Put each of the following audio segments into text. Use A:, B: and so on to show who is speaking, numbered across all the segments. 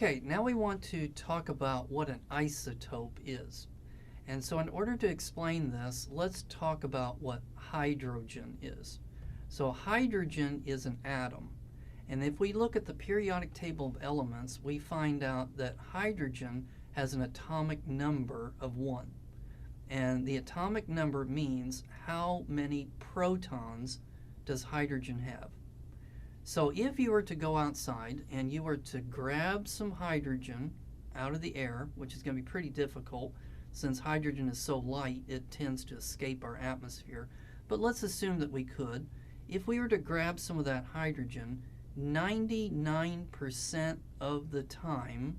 A: Okay, now we want to talk about what an isotope is. And so in order to explain this, let's talk about what hydrogen is. So hydrogen is an atom. And if we look at the periodic table of elements, we find out that hydrogen has an atomic number of 1. And the atomic number means how many protons does hydrogen have. So if you were to go outside and you were to grab some hydrogen out of the air, which is going to be pretty difficult since hydrogen is so light it tends to escape our atmosphere, but let's assume that we could. If we were to grab some of that hydrogen, 99% of the time,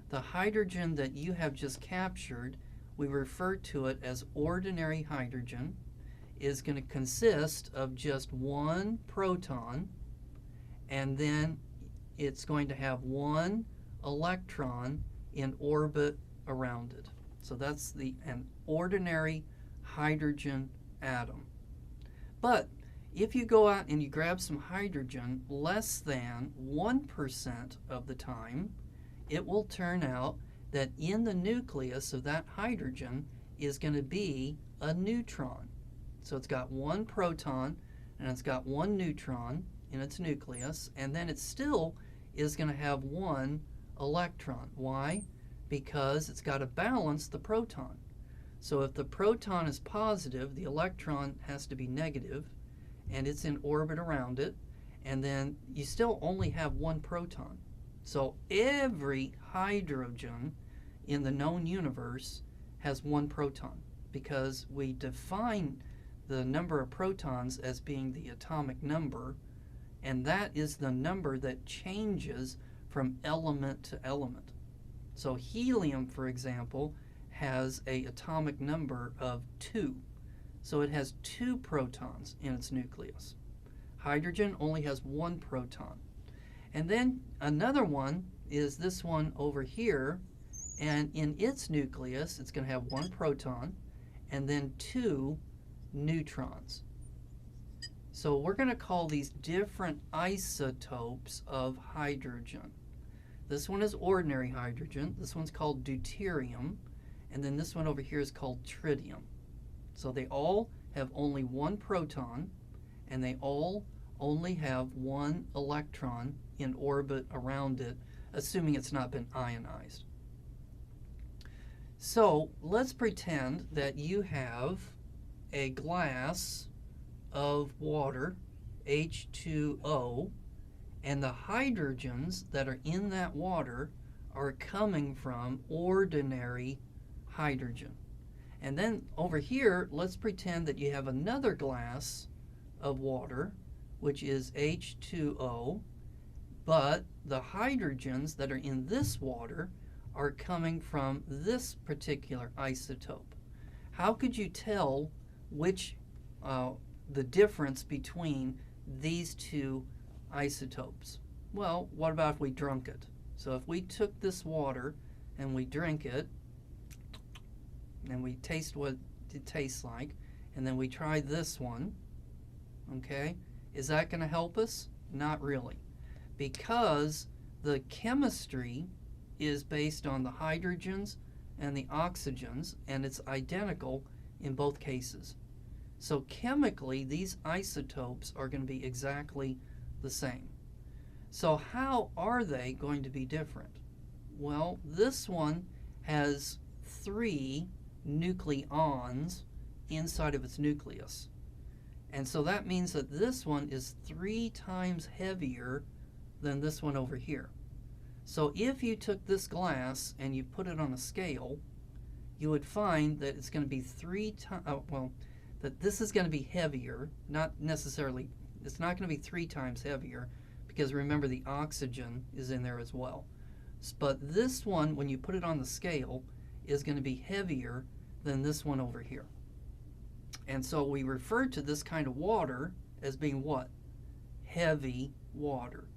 A: the hydrogen that you have just captured, we refer to it as ordinary hydrogen, is going to consist of just 1 proton, and then it's going to have 1 electron in orbit around it. So that's an ordinary hydrogen atom. But if you go out and you grab some hydrogen less than 1% of the time, it will turn out that in the nucleus of that hydrogen is going to be a neutron. So it's got 1 proton and it's got 1 neutron in its nucleus, and then it still is going to have 1 electron. Why? Because it's got to balance the proton. So if the proton is positive, the electron has to be negative, and it's in orbit around it, and then you still only have 1 proton. So every hydrogen in the known universe has 1 proton, because we define the number of protons as being the atomic number, and that is the number that changes from element to element. So helium, for example, has an atomic number of 2. So it has 2 protons in its nucleus. Hydrogen only has 1 proton. And then another one is this one over here, and in its nucleus it's going to have 1 proton and then 2 neutrons. So we're going to call these different isotopes of hydrogen. This one is ordinary hydrogen, this one's called deuterium, and then this one over here is called tritium. So they all have only 1 proton, and they all only have 1 electron in orbit around it, assuming it's not been ionized. So let's pretend that you have a glass of water, H2O, and the hydrogens that are in that water are coming from ordinary hydrogen. And then over here, let's pretend that you have another glass of water, which is H2O, but the hydrogens that are in this water are coming from this particular isotope. How could you tell which the difference between these 2 isotopes? Well, what about if we drunk it? So if we took this water and we drink it, and we taste what it tastes like, and then we try this one, okay, is that going to help us? Not really, because the chemistry is based on the hydrogens and the oxygens, and it's identical in both cases. So chemically, these isotopes are going to be exactly the same. So how are they going to be different? Well, this one has 3 nucleons inside of its nucleus. And so that means that this one is 3 times heavier than this one over here. So if you took this glass and you put it on a scale, you would find that it's going to be 3 times, that this is going to be heavier, not necessarily, it's not going to be 3 times heavier, because remember the oxygen is in there as well. But this one, when you put it on the scale, is going to be heavier than this one over here. And so we refer to this kind of water as being what? Heavy water.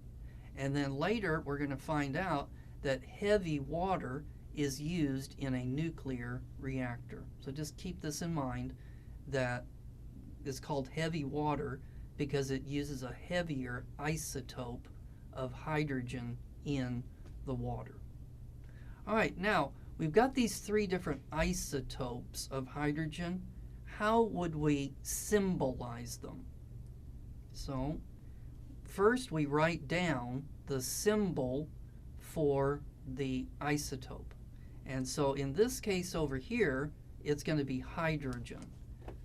A: And then later we're going to find out that heavy water is used in a nuclear reactor. So just keep this in mind, that is called heavy water because it uses a heavier isotope of hydrogen in the water. All right, now we've got these three different isotopes of hydrogen. How would we symbolize them? So first we write down the symbol for the isotope. And so in this case over here, it's going to be hydrogen.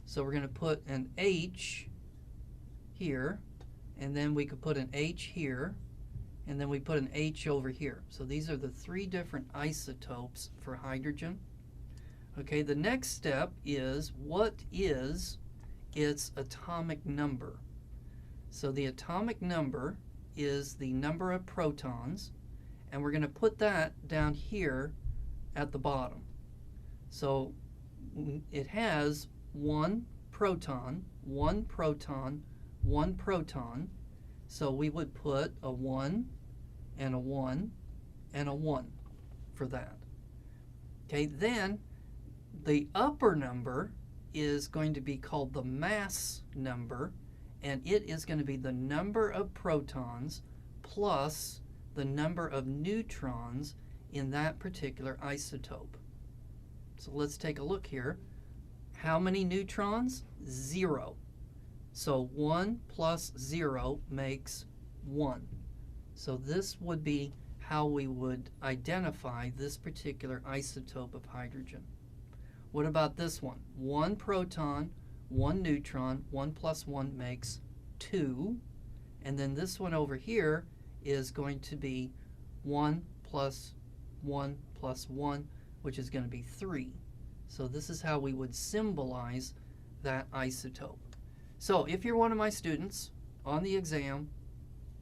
A: So we're going to put an H here, and then we could put an H here, and then we put an H over here. So these are the three different isotopes for hydrogen. Okay, the next step is, what is its atomic number? So the atomic number is the number of protons, and we're going to put that down here at the bottom. So it has one proton, one proton, one proton. So we would put a 1 and a 1 and a 1 for that. Okay, then the upper number is going to be called the mass number, and it is going to be the number of protons plus the number of neutrons in that particular isotope. So let's take a look here. How many neutrons? 0. So 1 plus 0 makes 1. So this would be how we would identify this particular isotope of hydrogen. What about this one? 1 proton, 1 neutron, 1 plus 1 makes 2. And then this one over here is going to be 1 plus 1 plus 1, which is going to be 3. So this is how we would symbolize that isotope. So if you're one of my students on the exam,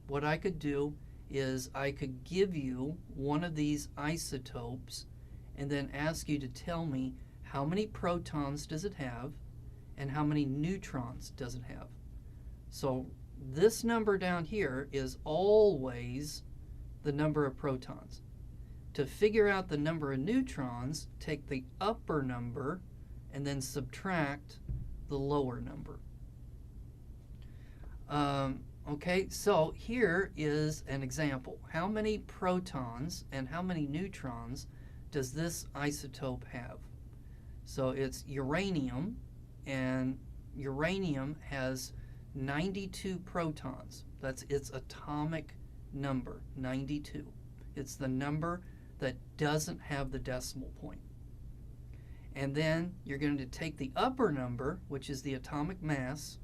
A: what I could do is I could give you one of these isotopes and then ask you to tell me how many protons does it have and how many neutrons does it have. So this number down here is always the number of protons. To figure out the number of neutrons, take the upper number and then subtract the lower number. Okay, so here is an example. How many protons and how many neutrons does this isotope have? So it's uranium, and uranium has 92 protons. That's its atomic number, 92. It's the number that doesn't have the decimal point. And then you're going to take the upper number, which is the atomic mass,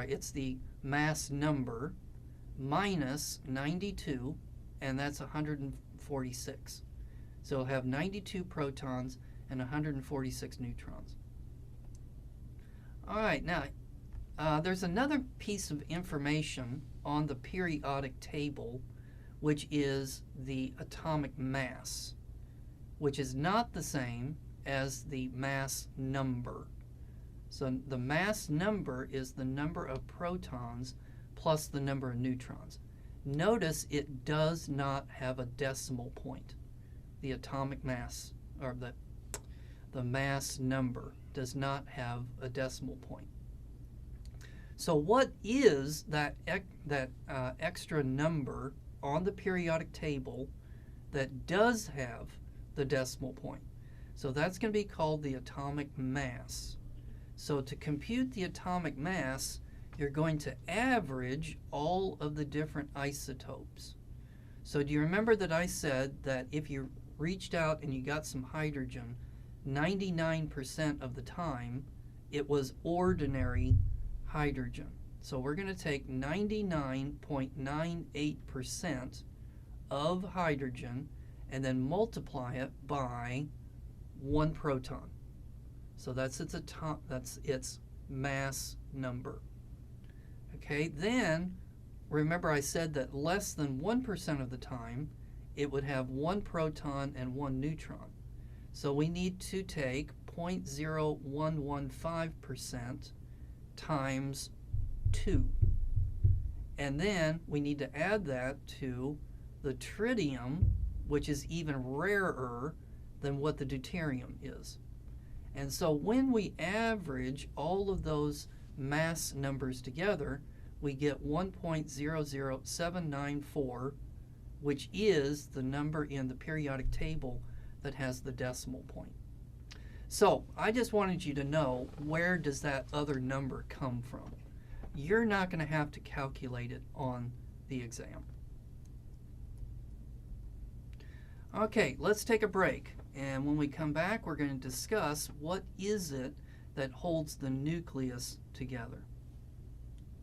A: it's the mass number minus 92, and that's 146. So it'll have 92 protons and 146 neutrons. All right, now there's another piece of information on the periodic table, which is the atomic mass, which is not the same as the mass number. So the mass number is the number of protons plus the number of neutrons. Notice it does not have a decimal point. The atomic mass, or the mass number, does not have a decimal point. So what is that extra number on the periodic table that does have the decimal point? So that's going to be called the atomic mass. So to compute the atomic mass, you're going to average all of the different isotopes. So do you remember that I said that if you reached out and you got some hydrogen, 99% of the time it was ordinary hydrogen. So we're going to take 99.98% of hydrogen and then multiply it by 1 proton. So that's its mass number. Okay, then remember I said that less than 1% of the time it would have 1 proton and 1 neutron. So we need to take 0.0115% times 2. And then we need to add that to the tritium, which is even rarer than what the deuterium is. And so when we average all of those mass numbers together, we get 1.00794 which is the number in the periodic table that has the decimal point. So I just wanted you to know, where does that other number come from? You're not going to have to calculate it on the exam. Okay, let's take a break. And when we come back, we're going to discuss what is it that holds the nucleus together.